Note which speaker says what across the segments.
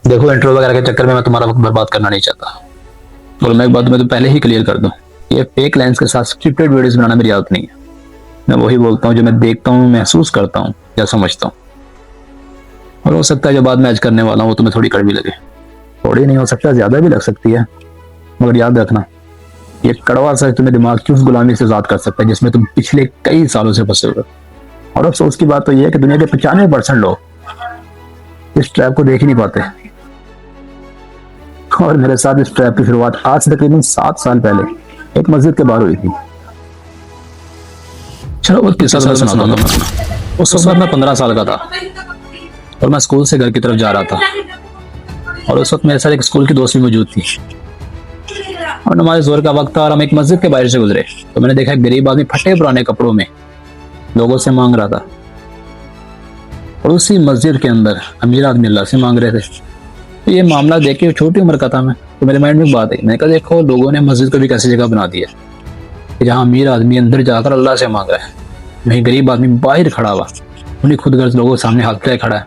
Speaker 1: देखो इंटरव्यू वगैरह के चक्कर में मैं तुम्हारा वक्त बर्बाद करना नहीं चाहता। और मैं एक बात मैं तो पहले ही क्लियर कर दूं, ये फेक लेंस के साथ स्क्रिप्टेड वीडियोस बनाना मेरी आदत नहीं है। मैं वही बोलता हूँ जो मैं देखता हूँ, महसूस करता हूँ या समझता हूँ। और हो सकता है जो बात मैं आज करने वाला हूँ वो तुम्हें थोड़ी कड़वी लगे, थोड़ी नहीं, हो सकता ज्यादा भी लग सकती है। मगर याद रखना, ये कड़वा सच तुम्हें दिमाग की उस गुलामी से आजाद कर सकता है जिसमें तुम पिछले कई सालों से फंसे हुए। और अफसोस की बात तो यह है कि दुनिया के 95% लोग इस ट्रैप को देख ही नहीं पाते। और मेरे साथ इस ट्रैप की शुरुआत आज से तकरीबन 7 साल पहले एक मस्जिद के बाहर हुई थी। चलो वो किस्सा तो सुनाता हूं मैं। उस वक्त मैं 15 साल का था और मैं स्कूल से घर की तरफ जा रहा था। और उस वक्त मेरे साथ एक स्कूल की दोस्त भी मौजूद थी। और नमाज ज़ोहर का वक्त था और हम एक मस्जिद के बाहर से गुजरे तो मैंने देखा एक गरीब आदमी फटे पुराने कपड़ों में लोगों से मांग रहा था। और उसी मस्जिद के अंदर अमीर आदमी अल्लाह से मांग रहे थे। तो ये मामला देख के छोटी उम्र का था मैं, तो मेरे माइंड में एक बात आई। मैंने कहा देखो लोगों ने मस्जिद को भी कैसी जगह बना दी है कि जहाँ अमीर आदमी अंदर जाकर अल्लाह से मांग रहा है, वहीं गरीब आदमी बाहर खड़ा हुआ उन्हीं खुद गर्ज लोगों के सामने हाथ फैलाए खड़ा है।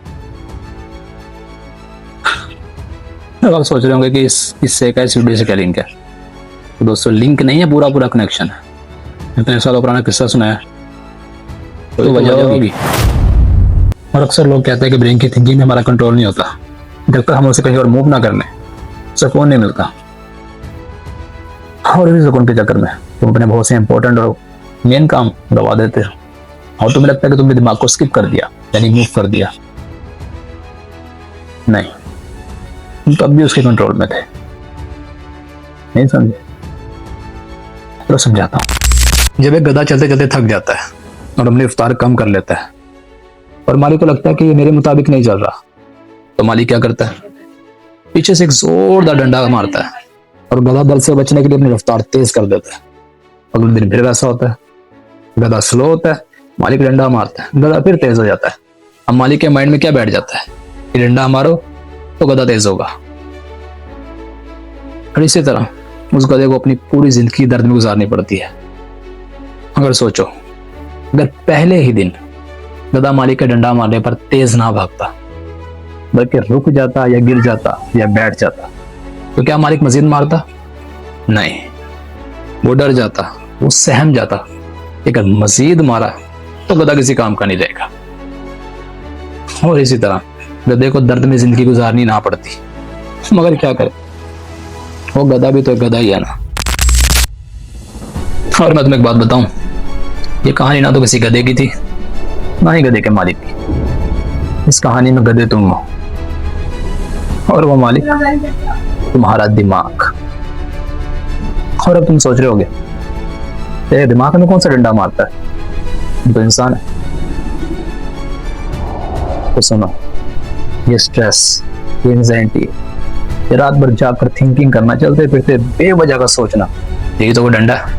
Speaker 1: अब आप सोच रहे होंगे कि इससे क्या, इस वीडियो से क्या लिंक है? तो दोस्तों लिंक नहीं है, पूरा पूरा कनेक्शन है। इतने सालों पुराना किस्सा सुनाया तो वजह होगी। और अक्सर लोग कहते हैं कि ब्रेन की थिंकिंग में हमारा कंट्रोल नहीं होता, जब तक हम उसे कहीं और मूव ना कर लें सुकून नहीं मिलता। और इसी सुकून के चक्कर में तुम अपने बहुत से इंपॉर्टेंट और मेन काम गवा देते हो और तुम्हें लगता है कि तुमने दिमाग को स्किप कर दिया, यानी मूव कर दिया। नहीं, तुम तब भी उसके कंट्रोल में थे। नहीं समझे? तो समझाता हूं। जब एक गधा चलते चलते थक जाता है और अपनी रफ्तार कम कर लेता है और मालिक को लगता है कि ये मेरे मुताबिक नहीं चल रहा, तो मालिक क्या करता है? पीछे से एक जोरदार डंडा मारता है और गधा दल से बचने के लिए अपनी रफ्तार तेज कर देता है। अगले दिन फिर वैसा होता है, गधा स्लो होता है, मालिक डंडा मारता है, गधा फिर तेज हो जाता है। अब मालिक के माइंड में क्या बैठ जाता है कि डंडा मारो तो गधा तेज होगा। और इसी तरह उस गधे को अपनी पूरी जिंदगी दर्द में गुजारनी पड़ती है। अगर सोचो, अगर पहले ही दिन गधा मालिक के डंडा मारने पर तेज ना भागता बल्कि रुक जाता या गिर जाता या बैठ जाता, तो क्या मालिक मजीद मारता? नहीं, वो डर जाता, वो सहम जाता। अगर मजीद मारा तो गधा किसी काम का नहीं रहेगा। और इसी तरह गधे को दर्द में जिंदगी गुजारनी ना पड़ती, मगर क्या करे, वो गधा भी तो एक गधा ही है ना। और मैं तुम्हें एक बात बताऊं, ये कहानी ना तो किसी गधे की थी ना ही गधे के मालिक की। इस कहानी में गधे तुम हो और वो मालिक तुम्हारा दिमाग। और अब तुम सोच रहे होगे तेरे दिमाग में कौन सा डंडा मारता है? तो इंसान है। तो सुनो, ये स्ट्रेस, ये एंजाइटी, ये रात भर जाकर थिंकिंग करना, चलते फिरते बेवजह का सोचना, यही तो वो डंडा है।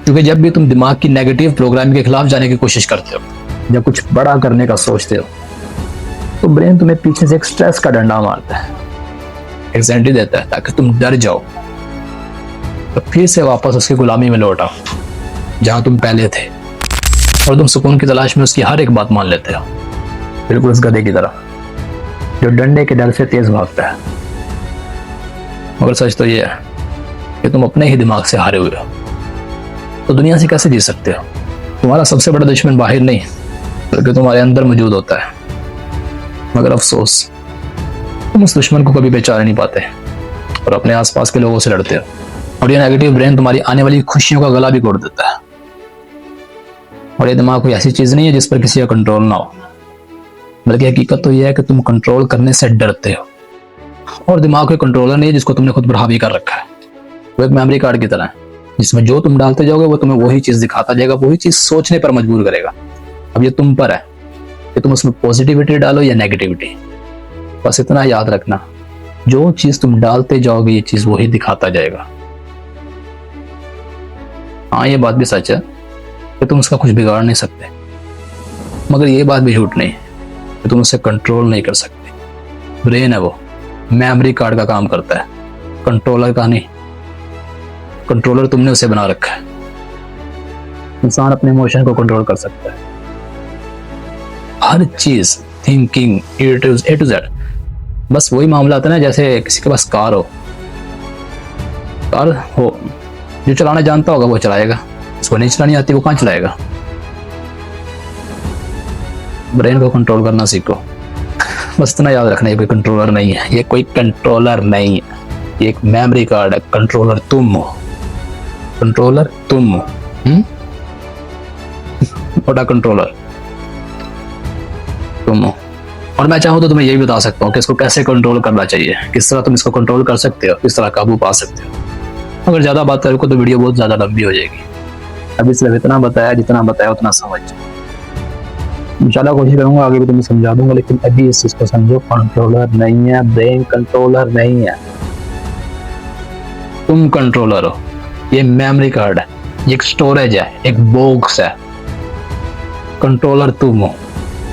Speaker 1: क्योंकि जब भी तुम दिमाग की नेगेटिव प्रोग्रामिंग के खिलाफ जाने की कोशिश करते हो, जब कुछ बड़ा करने का सोचते हो, तो ब्रेन तुम्हें पीछे से एक स्ट्रेस का डंडा मारता है, एंजाइटी देता है ताकि तुम डर जाओ तो फिर से वापस उसकी गुलामी में लौट आओ जहां तुम पहले थे। और तुम सुकून की तलाश में उसकी हर एक बात मान लेते हो, बिल्कुल उस गधे की तरह जो डंडे के डर से तेज भागता है। मगर सच तो ये है कि तुम अपने ही दिमाग से हारे हुए हो, तो दुनिया से कैसे जी सकते हो? तुम्हारा सबसे बड़ा दुश्मन बाहर नहीं बल्कि तुम्हारे अंदर मौजूद होता है। मगर अफसोस, तुम उस दुश्मन को कभी पहचान नहीं पाते और अपने आसपास के लोगों से लड़ते हो। और ये नेगेटिव ब्रेन तुम्हारी आने वाली खुशियों का गला भी तोड़ देता है। और ये दिमाग कोई ऐसी चीज नहीं है जिस पर किसी का कंट्रोल ना हो, बल्कि हकीकत तो यह है कि तुम कंट्रोल करने से डरते हो। और दिमाग कोई कंट्रोलर नहीं है जिसको तुमने खुद पर हावी कर रखा है। वो एक मेमोरी कार्ड की तरह है जिसमें जो तुम डालते जाओगे वो तुम्हें वही चीज दिखाता जाएगा, वही चीज सोचने पर मजबूर करेगा। अब ये तुम पर है कि तुम उसमें पॉजिटिविटी डालो या नेगेटिविटी। बस इतना याद रखना, जो चीज तुम डालते जाओगे ये चीज वही दिखाता जाएगा। हाँ, ये बात भी सच है कि तुम उसका कुछ बिगाड़ नहीं सकते, मगर ये बात भी झूठ नहीं कि तुम उसे कंट्रोल नहीं कर सकते। ब्रेन है वो मेमोरी कार्ड का काम करता है, कंट्रोलर का नहीं। कंट्रोलर तुमने उसे बना रखा है। इंसान अपने इमोशन को कंट्रोल कर सकता है, हर चीज, थिंकिंग, ए टू जेड बस वही मामला आता है ना, जैसे किसी के पास कार हो, जो चलाना जानता होगा वो चलाएगा, उसको नहीं चलानी आती वो कहाँ चलाएगा। ब्रेन को कंट्रोल करना सीखो। बस इतना याद रखना, ये कोई कंट्रोलर नहीं है, ये कोई कंट्रोलर नहीं है, ये एक मेमोरी कार्ड है। कंट्रोलर तुम हो, कंट्रोलर तुम हो। बड़ा कंट्रोलर तुम हो। और मैं चाहूँ तो तुम्हें यही बता सकता हूँ कि इसको कैसे कंट्रोल करना चाहिए, किस तरह तुम इसको कंट्रोल कर सकते हो, किस तरह काबू पा सकते हो। अगर ज्यादा बात करोगे तो वीडियो बहुत ज्यादा लंबी हो जाएगी। अभी सिर्फ इतना बताया, जितना बताया उतना समझ। इंशाल्लाह कोशिश करूंगा आगे भी तुम्हें समझा दूंगा, लेकिन अभी इस चीज को समझो, कंट्रोलर नहीं है, ब्रेन कंट्रोलर नहीं है, तुम कंट्रोलर हो। ये मेमोरी कार्ड है, ये एक स्टोरेज है, एक बॉक्स है। कंट्रोलर तुम हो,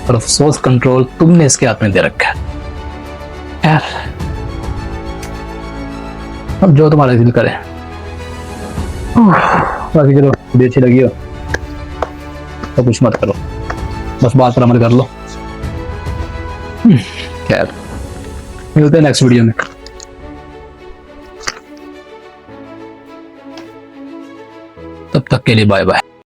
Speaker 1: और अफसोस कंट्रोल तुमने इसके हाथ में दे रखा है। यार अब जो तुम्हारा दिल करे। बाकी चलो, वीडियो अच्छी लगी हो तो कुछ मत करो, बस बात पर अमल कर लो। खैर मिलते हैं नेक्स्ट वीडियो में। तब तक के लिए बाय बाय।